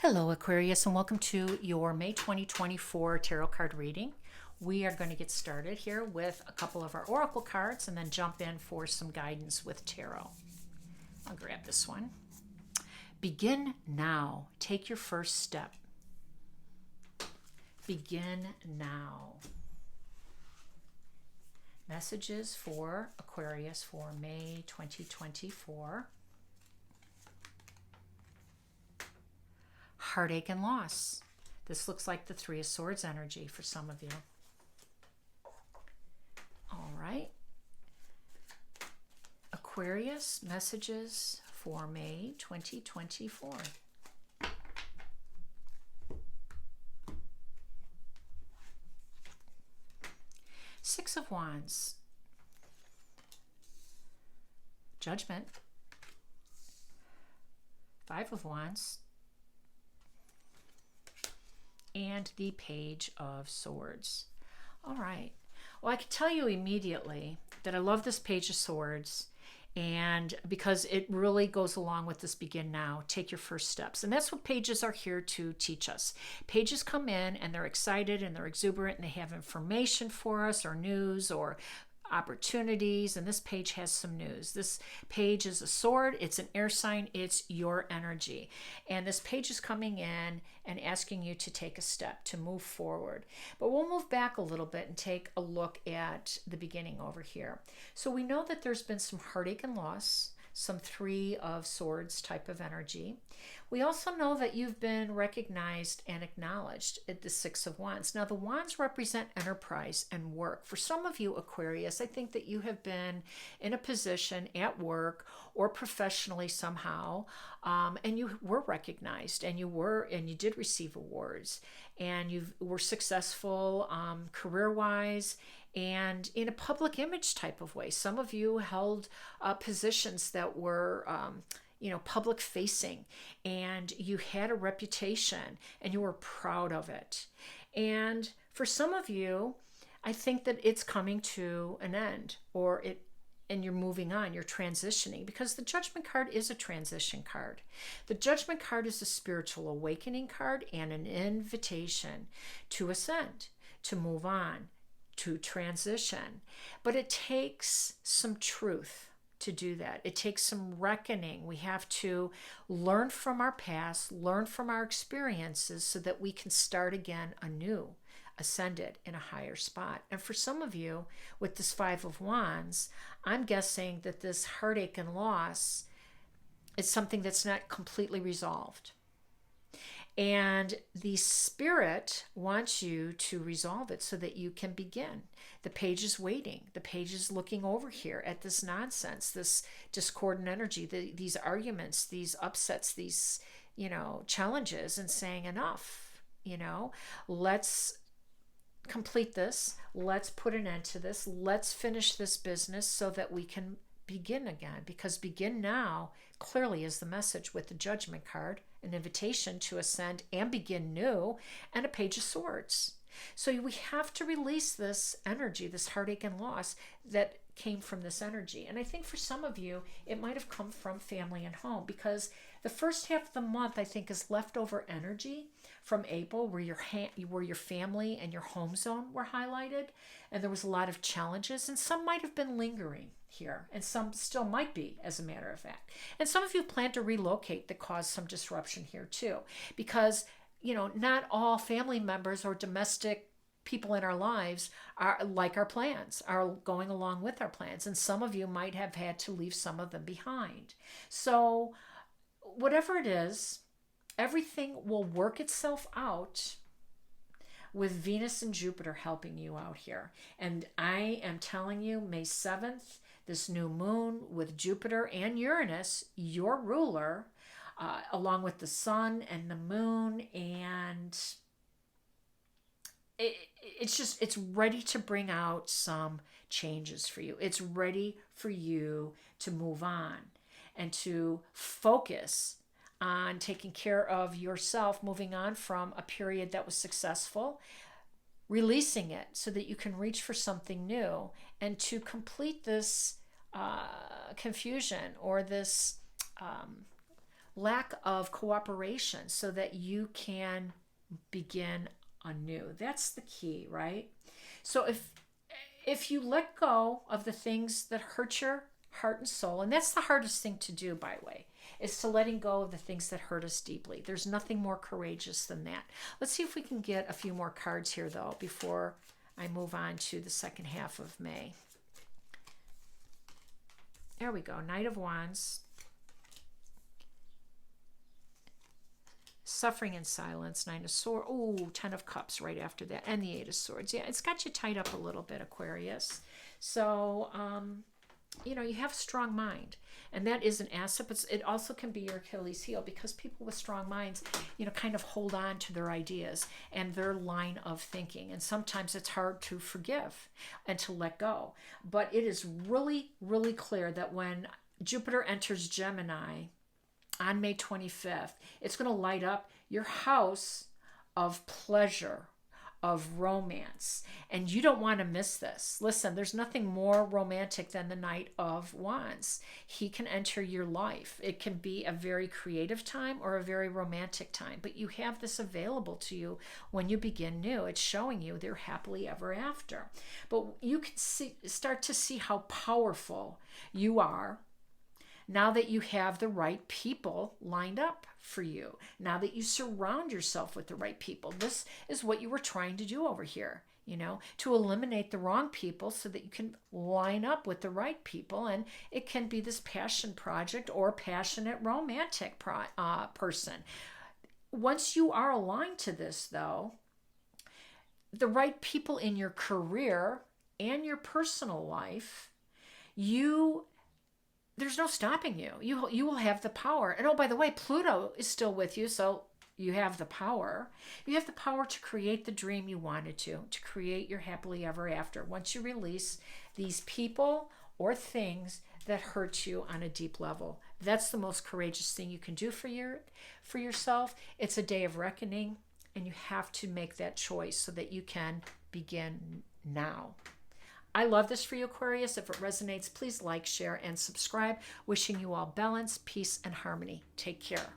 Hello Aquarius, and welcome to your May 2024 tarot card reading. We are going to get started here with a couple of our oracle cards and then jump in for some guidance with tarot. I'll grab this one. Begin now. Take your first step. Begin now. Messages for Aquarius for May 2024. Heartache and loss. This looks like the Three of Swords energy for some of you. All right. Aquarius, messages for May 2024. Six of Wands. Judgment. Five of Wands. And the Page of Swords. All right. Well, I can tell you immediately that I love this Page of Swords, and because it really goes along with this begin now, take your first steps. And that's what pages are here to teach us. Pages come in and they're excited and they're exuberant and they have information for us or news or opportunities, and this page has some news. This page is a sword, it's an air sign, it's your energy. And this page is coming in and asking you to take a step, to move forward. But we'll move back a little bit and take a look at the beginning over here. So we know that there's been some heartache and loss, some Three of Swords type of energy. We also know that you've been recognized and acknowledged at the Six of Wands. Now, the wands represent enterprise and work. For some of you, Aquarius, I think that you have been in a position at work or professionally somehow, and you were recognized, and you did receive awards, and you were successful career-wise and in a public image type of way. Some of you held positions that were public facing, and you had a reputation and you were proud of it. And for some of you, I think that it's coming to an end, and you're moving on, you're transitioning, because the Judgment card is a transition card. The Judgment card is a spiritual awakening card and an invitation to ascend, to move on, to transition. But it takes some truth to do that. It takes some reckoning. We have to learn from our past, learn from our experiences so that we can start again anew, ascended in a higher spot. And for some of you, with this Five of Wands, I'm guessing that this heartache and loss is something that's not completely resolved. And the Spirit wants you to resolve it so that you can begin. The page is waiting. The page is looking over here at this nonsense, this discordant energy, these arguments, these upsets, these, challenges, and saying enough, let's complete this. Let's put an end to this. Let's finish this business so that we can begin again, because begin now clearly is the message with the Judgment card, an invitation to ascend and begin new, and a Page of Swords. So we have to release this energy, this heartache and loss that came from this energy. And I think for some of you, it might have come from family and home, because the first half of the month, I think, is leftover energy from April, where your family and your home zone were highlighted, and there was a lot of challenges, and some might have been lingering here, and some still might be, as a matter of fact. And some of you plan to relocate that caused some disruption here too, because not all family members or domestic people in our lives are like our plans, are going along with our plans, and some of you might have had to leave some of them behind. So whatever it is, everything will work itself out with Venus and Jupiter helping you out here. And I am telling you, May 7th, this new moon with Jupiter and Uranus, your ruler, along with the sun and the moon, and it's ready to bring out some changes for you. It's ready for you to move on and to focus on taking care of yourself, moving on from a period that was successful, releasing it so that you can reach for something new, and to complete this confusion or this lack of cooperation so that you can begin anew. That's the key, right? So if you let go of the things that hurt your heart and soul, and that's the hardest thing to do, by the way, is to letting go of the things that hurt us deeply. There's nothing more courageous than that. Let's see if we can get a few more cards here, though, before I move on to the second half of May. There we go. Knight of Wands. Suffering in silence. Nine of Swords. Oh, 10 of Cups right after that. And the 8 of Swords. Yeah, it's got you tied up a little bit, Aquarius. So, you know, you have a strong mind. And that is an asset, but it also can be your Achilles heel, because people with strong minds, you know, kind of hold on to their ideas and their line of thinking. And sometimes it's hard to forgive and to let go. But it is really, really clear that when Jupiter enters Gemini on May 25th, it's going to light up your house of pleasure, of romance. And you don't want to miss this. Listen, there's nothing more romantic than the Knight of Wands. He can enter your life. It can be a very creative time or a very romantic time, but you have this available to you when you begin new. It's showing you they're happily ever after. But you can start to see how powerful you are now that you have the right people lined up for you, now that you surround yourself with the right people. This is what you were trying to do over here, you know, to eliminate the wrong people so that you can line up with the right people. And it can be this passion project or passionate romantic person. Once you are aligned to this, though, the right people in your career and your personal life, there's no stopping you. You will have the power. And oh, by the way, Pluto is still with you, so you have the power. You have the power to create the dream you wanted to create your happily ever after. Once you release these people or things that hurt you on a deep level. That's the most courageous thing you can do for yourself. It's a day of reckoning, and you have to make that choice so that you can begin now. I love this for you, Aquarius. If it resonates, please like, share, and subscribe. Wishing you all balance, peace, and harmony. Take care.